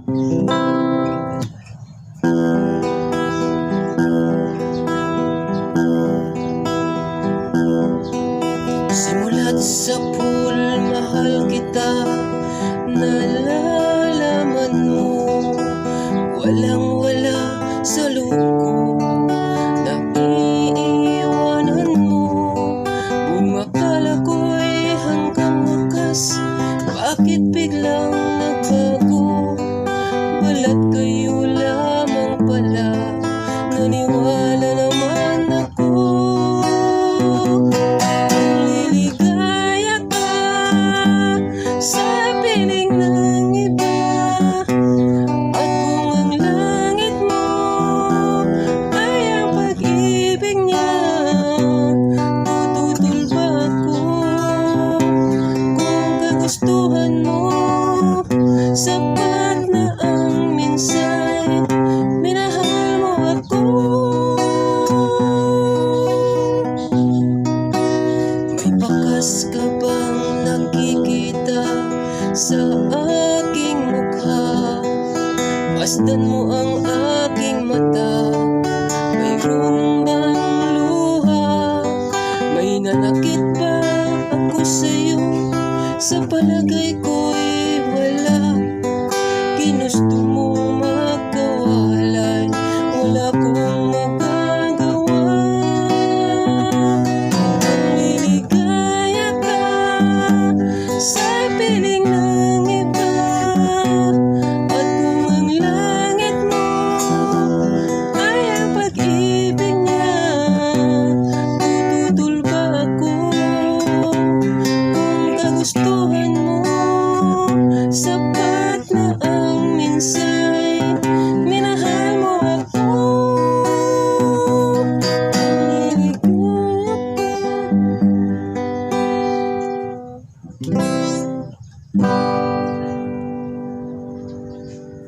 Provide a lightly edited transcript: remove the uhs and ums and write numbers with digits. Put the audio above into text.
Simulat sa pool, mahal kita, nalalaman mo, walang-wala sa loob ko, naiiwanan mo. Kung akala ko'y hanggang wakas, bakit biglang nagbago? Balat kayo lamang pala, naniwala naman ako. Liligaya ka sa piling ng iba, at kung ang langit mo ay ang pag-ibig niya, tututol ba ako? Kung kagustuhan mo, sapat na ang minsan minahal mo ako. May bakas ka bang nakikita sa aking mukha? Masdan mo ang aking mata, mayroon bang luha? May nanakit ba ako sa'yo? Sa palagay ko'y wala. Ginusto mo magkawalan, wala kong magagawa. Liligaya ka sa piling ng iba, at kung ang langit mo ay ang pag-ibig niya, tututol ba ako? Kung kagustuhan mo, sapat na ang minsan